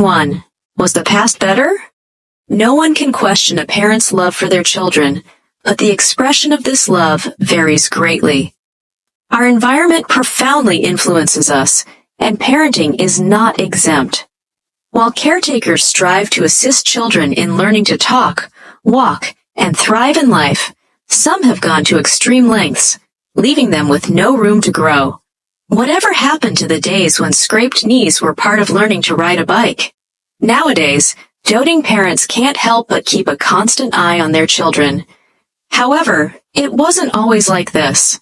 1. Was the past better? No one can question a parent's love for their children, but the expression of this love varies greatly. Our environment profoundly influences us, and parenting is not exempt. While caretakers strive to assist children in learning to talk, walk, and thrive in life, some have gone to extreme lengths, leaving them with no room to grow. Whatever happened to the days when scraped knees were part of learning to ride a bike? Nowadays, doting parents can't help but keep a constant eye on their children. However, it wasn't always like this.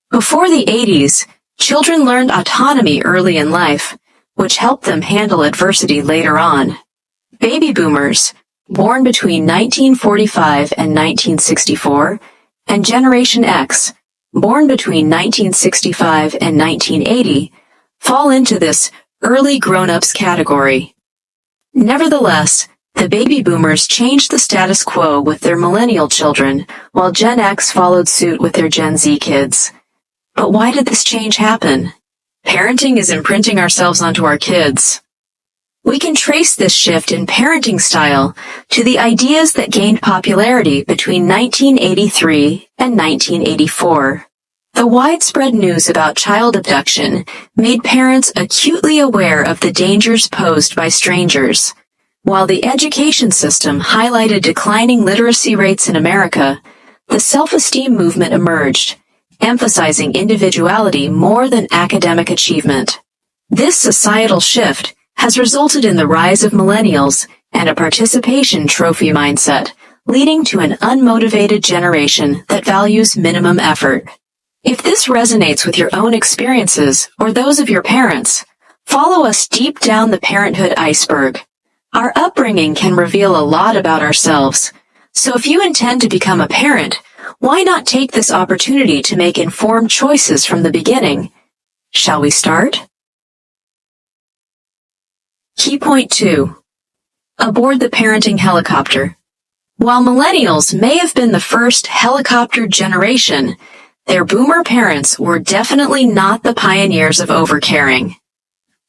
Before the 80s, children learned autonomy early in life, which helped them handle adversity later on. Baby boomers, born between 1945 and 1964, and Generation X, born between 1965 and 1980, fall into this early grown-ups category. Nevertheless, the baby boomers changed the status quo with their millennial children, while Gen X followed suit with their Gen Z kids. But why did this change happen? Parenting is imprinting ourselves onto our kids. We can trace this shift in parenting style to the ideas that gained popularity between 1983 and 1984. The widespread news about child abduction made parents acutely aware of the dangers posed by strangers. While the education system highlighted declining literacy rates in America, the self-esteem movement emerged, emphasizing individuality more than academic achievement. This societal shift has resulted in the rise of millennials and a participation trophy mindset, leading to an unmotivated generation that values minimum effort. If this resonates with your own experiences or those of your parents, follow us deep down the parenthood iceberg. Our upbringing can reveal a lot about ourselves, so if you intend to become a parent, why not take this opportunity to make informed choices from the beginning? Shall we start? Key point 2. Aboard the parenting helicopter. While millennials may have been the first helicopter generation, their boomer parents were definitely not the pioneers of overcaring.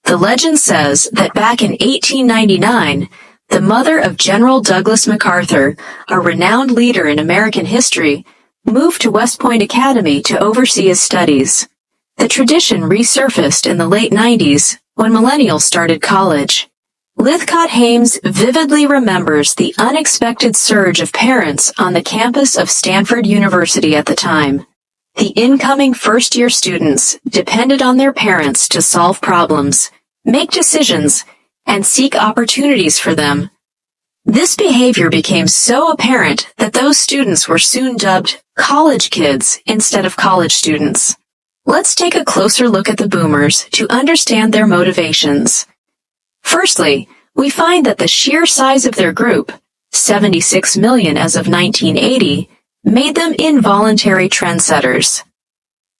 The legend says that back in 1899, the mother of General Douglas MacArthur, a renowned leader in American history, moved to West Point Academy to oversee his studies. The tradition resurfaced in the late 90s when millennials started college. Lythcott-Haims vividly remembers the unexpected surge of parents on the campus of Stanford University at the time. The incoming first-year students depended on their parents to solve problems, make decisions, and seek opportunities for them. This behavior became so apparent that those students were soon dubbed college kids instead of college students. Let's take a closer look at the boomers to understand their motivations. Firstly, we find that the sheer size of their group, 76 million as of 1980, made them involuntary trendsetters.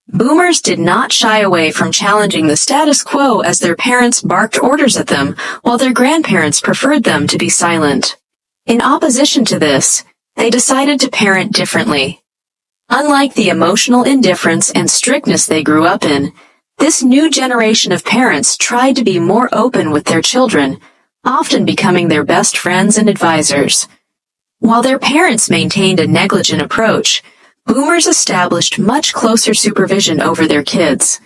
Boomers did not shy away from challenging the status quo as their parents barked orders at them, while their grandparents preferred them to be silent. In opposition to this, they decided to parent differently. Unlike the emotional indifference and strictness they grew up in, this new generation of parents tried to be more open with their children, often becoming their best friends and advisors. While their parents maintained a negligent approach, boomers established much closer supervision over their kids.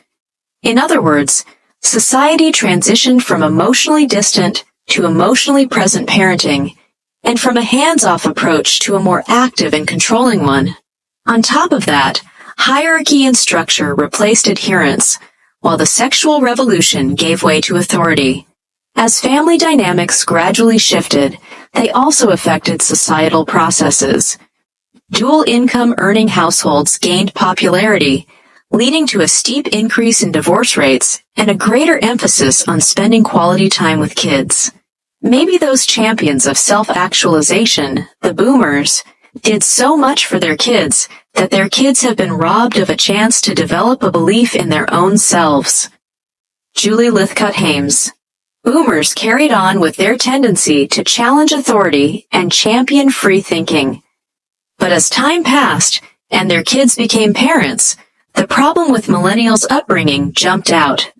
In other words, society transitioned from emotionally distant to emotionally present parenting, and from a hands-off approach to a more active and controlling one. On top of that, hierarchy and structure replaced adherence, while the sexual revolution gave way to authority. As family dynamics gradually shifted, they also affected societal processes. Dual-income earning households gained popularity, leading to a steep increase in divorce rates and a greater emphasis on spending quality time with kids. Maybe those champions of self-actualization, the boomers, did so much for their kids that their kids have been robbed of a chance to develop a belief in their own selves. Julie Lythcott-Haims. Boomers carried on with their tendency to challenge authority and champion free thinking. But as time passed and their kids became parents, the problem with millennials' upbringing jumped out.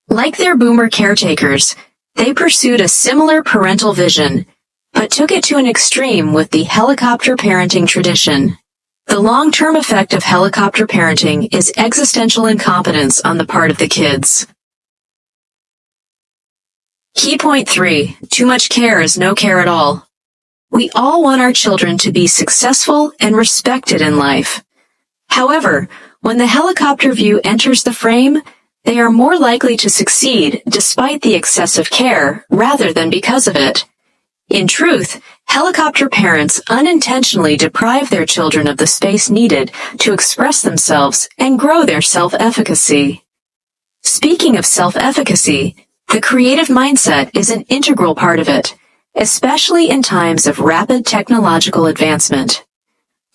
Like their boomer caretakers, They pursued a similar parental vision, but took it to an extreme with the helicopter parenting tradition. The long-term effect of helicopter parenting is existential incompetence on the part of the kids. Key point 3. Too much care is no care at all. We all want our children to be successful and respected in life. However, when the helicopter view enters the frame, they are more likely to succeed despite the excessive care rather than because of it. In truth, helicopter parents unintentionally deprive their children of the space needed to express themselves and grow their self-efficacy. Speaking of self-efficacy, the creative mindset is an integral part of it, especially in times of rapid technological advancement.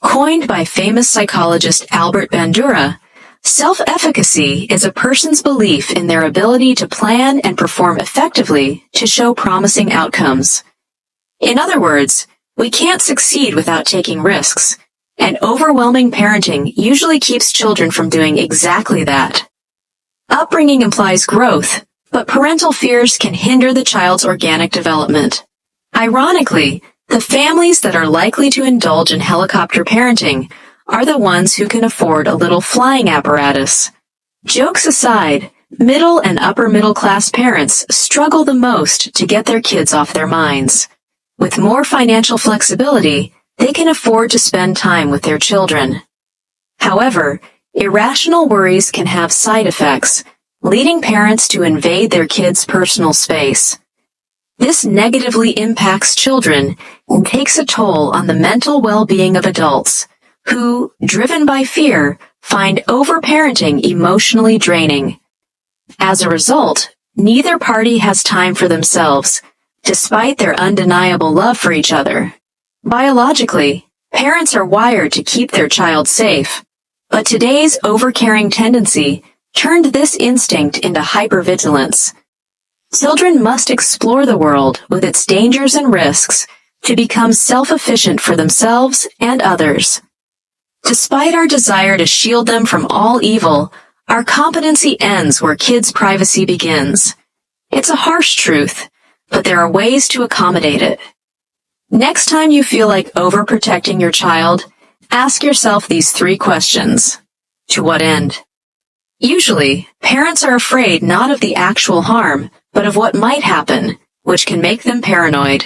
Coined by famous psychologist Albert Bandura, self-efficacy is a person's belief in their ability to plan and perform effectively to show promising outcomes. In other words, we can't succeed without taking risks, and overwhelming parenting usually keeps children from doing exactly that. Upbringing implies growth, but parental fears can hinder the child's organic development. Ironically, the families that are likely to indulge in helicopter parenting are the ones who can afford a little flying apparatus. Jokes aside, middle and upper middle class parents struggle the most to get their kids off their minds. With more financial flexibility, they can afford to spend time with their children. However, irrational worries can have side effects, leading parents to invade their kids' personal space. This negatively impacts children and takes a toll on the mental well-being of adults, who, driven by fear, find overparenting emotionally draining. As a result, neither party has time for themselves, despite their undeniable love for each other. Biologically, parents are wired to keep their child safe, but today's overcaring tendency turned this instinct into hypervigilance. Children must explore the world with its dangers and risks to become self-efficient for themselves and others. Despite our desire to shield them from all evil, our competency ends where kids' privacy begins. It's a harsh truth, but there are ways to accommodate it. Next time you feel like overprotecting your child, ask yourself these 3 questions. To what end? Usually, parents are afraid not of the actual harm, but of what might happen, which can make them paranoid.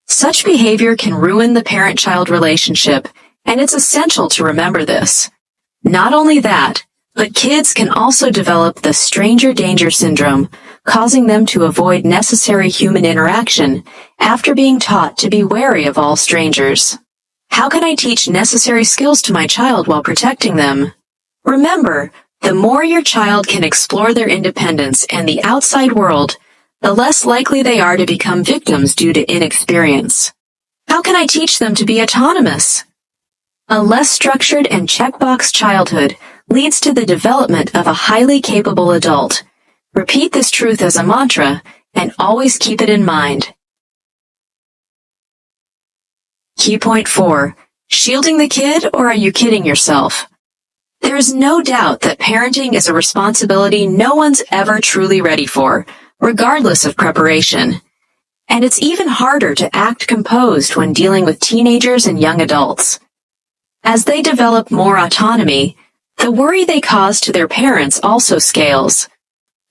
Such behavior can ruin the parent-child relationship, and it's essential to remember this. Not only that, but kids can also develop the stranger danger syndrome, causing them to avoid necessary human interaction after being taught to be wary of all strangers. How can I teach necessary skills to my child while protecting them? Remember, the more your child can explore their independence and the outside world, the less likely they are to become victims due to inexperience. How can I teach them to be autonomous? A less structured and checkbox childhood leads to the development of a highly capable adult. Repeat this truth as a mantra and always keep it in mind. Key point 4. Shielding the kid, or are you kidding yourself? There is no doubt that parenting is a responsibility no one's ever truly ready for, regardless of preparation. And it's even harder to act composed when dealing with teenagers and young adults. As they develop more autonomy, the worry they cause to their parents also scales.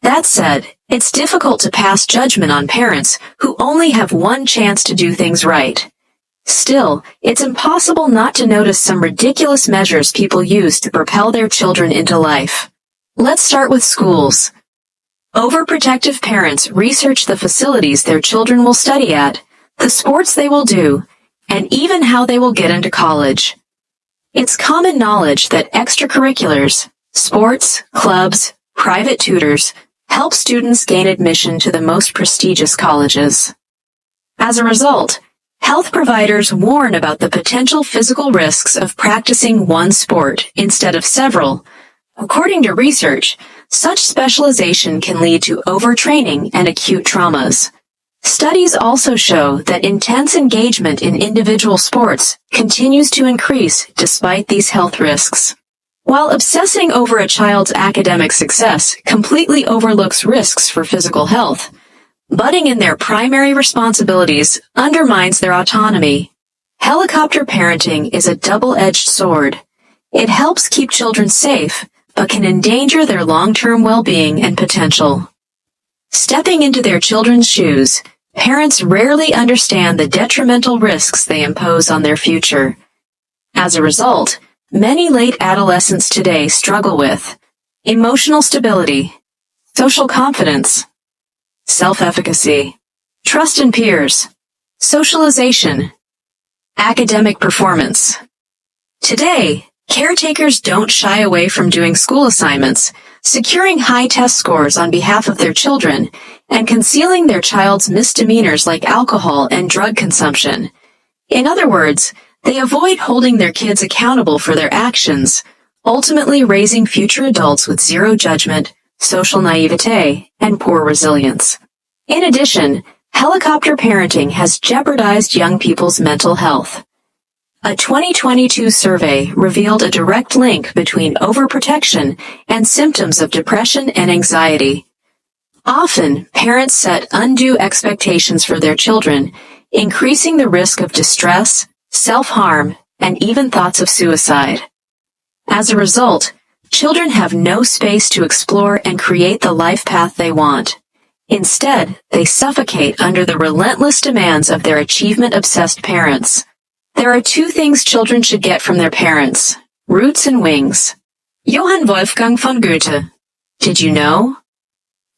That said, it's difficult to pass judgment on parents who only have one chance to do things right. Still, it's impossible not to notice some ridiculous measures people use to propel their children into life. Let's start with schools. Overprotective parents research the facilities their children will study at, the sports they will do, and even how they will get into college. It's common knowledge that extracurriculars, sports, clubs, private tutors, help students gain admission to the most prestigious colleges. As a result, health providers warn about the potential physical risks of practicing one sport instead of several. According to research, such specialization can lead to overtraining and acute traumas. Studies also show that intense engagement in individual sports continues to increase despite these health risks. While obsessing over a child's academic success completely overlooks risks for physical health, Butting in their primary responsibilities undermines their autonomy. Helicopter parenting is a double-edged sword. It helps keep children safe, but can endanger their long-term well-being and potential. Stepping into their children's shoes, parents rarely understand the detrimental risks they impose on their future. As a result, many late adolescents today struggle with emotional stability, social confidence, self-efficacy, trust in peers, socialization, academic performance. Today, caretakers don't shy away from doing school assignments, securing high test scores on behalf of their children, and concealing their child's misdemeanors like alcohol and drug consumption. In other words, they avoid holding their kids accountable for their actions, ultimately raising future adults with zero judgment, social naivete, and poor resilience. In addition, helicopter parenting has jeopardized young people's mental health. A 2022 survey revealed a direct link between overprotection and symptoms of depression and anxiety. Often, parents set undue expectations for their children, increasing the risk of distress, self-harm, and even thoughts of suicide. As a result, children have no space to explore and create the life path they want. Instead, they suffocate under the relentless demands of their achievement-obsessed parents. There are two things children should get from their parents: roots and wings. Johann Wolfgang von Goethe. Did you know?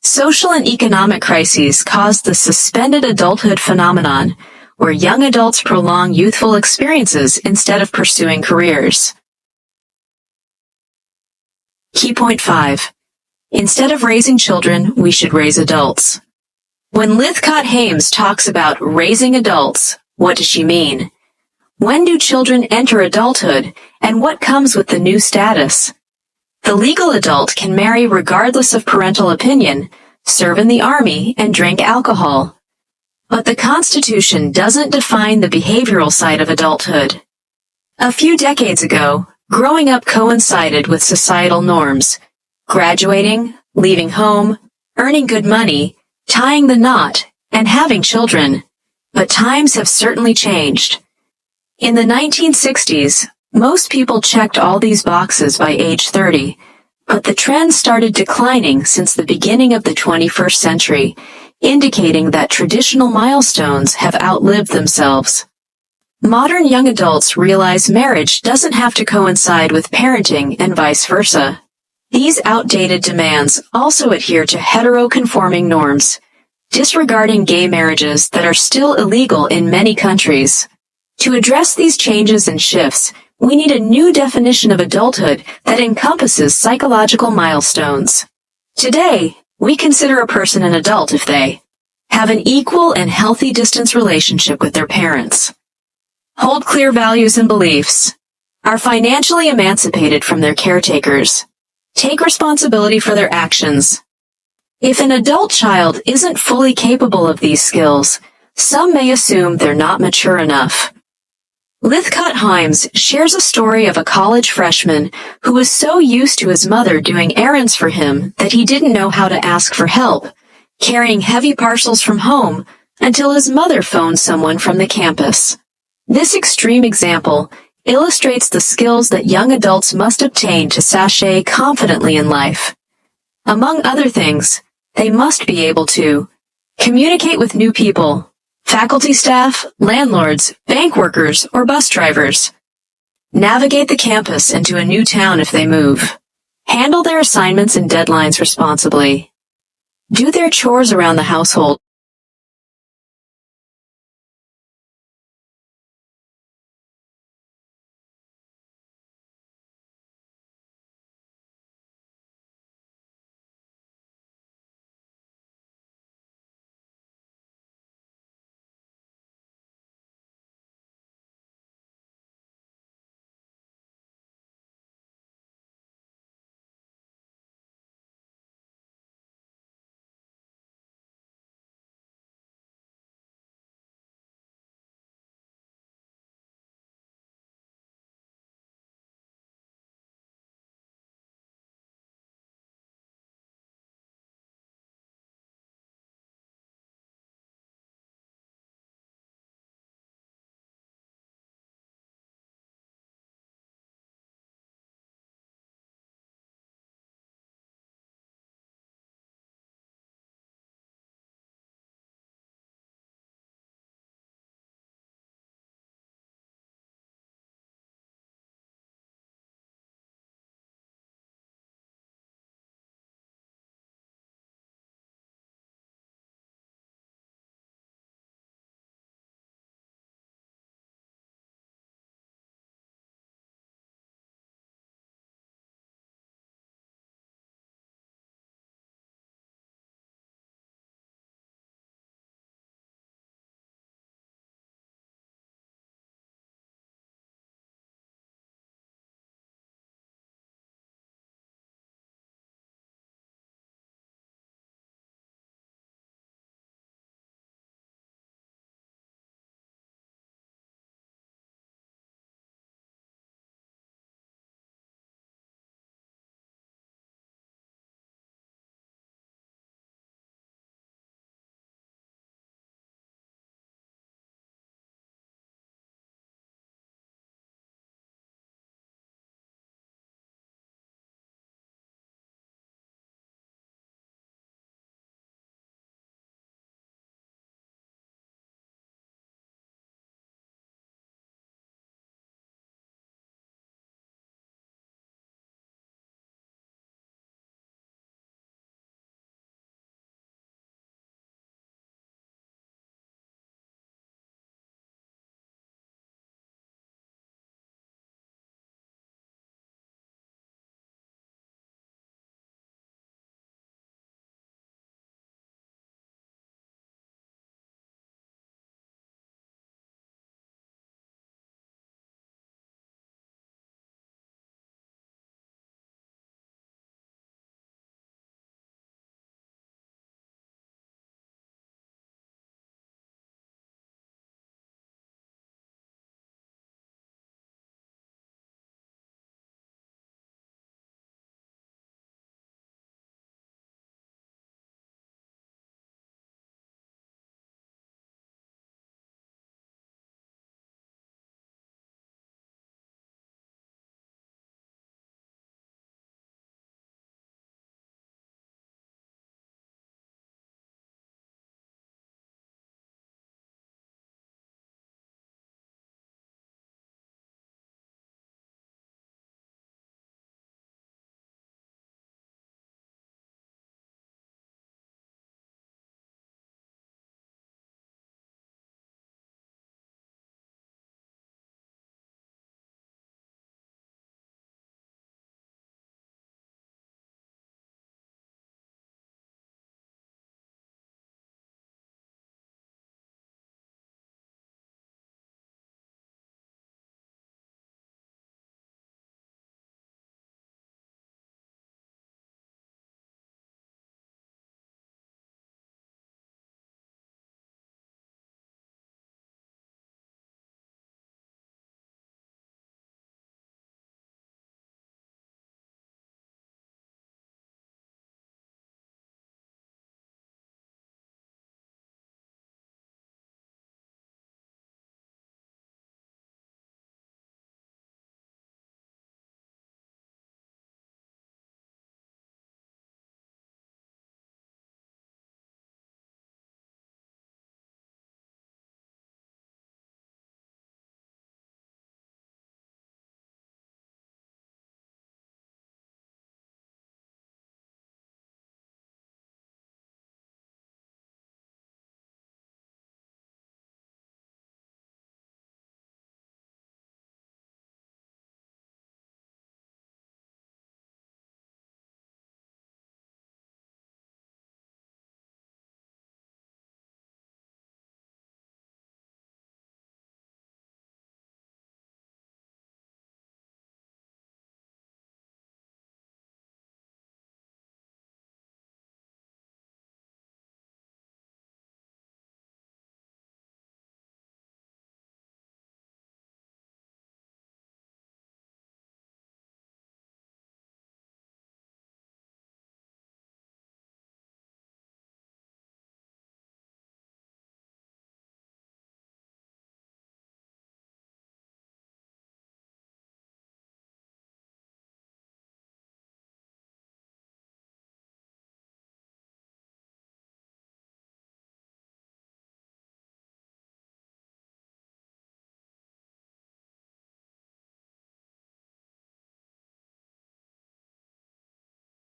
Social and economic crises cause the suspended adulthood phenomenon, where young adults prolong youthful experiences instead of pursuing careers. Key point 5. Instead of raising children, we should raise adults. When Lythcott-Haims talks about raising adults, what does she mean? When do children enter adulthood, and what comes with the new status? The legal adult can marry regardless of parental opinion, serve in the army, and drink alcohol. But the Constitution doesn't define the behavioral side of adulthood. A few decades ago, growing up coincided with societal norms: graduating, leaving home, earning good money, tying the knot, and having children. But times have certainly changed. In the 1960s, most people checked all these boxes by age 30, but the trend started declining since the beginning of the 21st century, indicating that traditional milestones have outlived themselves. Modern young adults realize marriage doesn't have to coincide with parenting and vice versa. These outdated demands also adhere to hetero-conforming norms, disregarding gay marriages that are still illegal in many countries. To address these changes and shifts, we need a new definition of adulthood that encompasses psychological milestones. Today, we consider a person an adult if they have an equal and healthy distance relationship with their parents, hold clear values and beliefs, are financially emancipated from their caretakers, take responsibility for their actions. If an adult child isn't fully capable of these skills, some may assume they're not mature enough. Lythcott-Haims shares a story of a college freshman who was so used to his mother doing errands for him that he didn't know how to ask for help, carrying heavy parcels from home until his mother phoned someone from the campus. This extreme example illustrates the skills that young adults must obtain to sashay confidently in life. Among other things, they must be able to communicate with new people, faculty staff, landlords, bank workers, or bus drivers, navigate the campus into a new town if they move, handle their assignments and deadlines responsibly, do their chores around the household,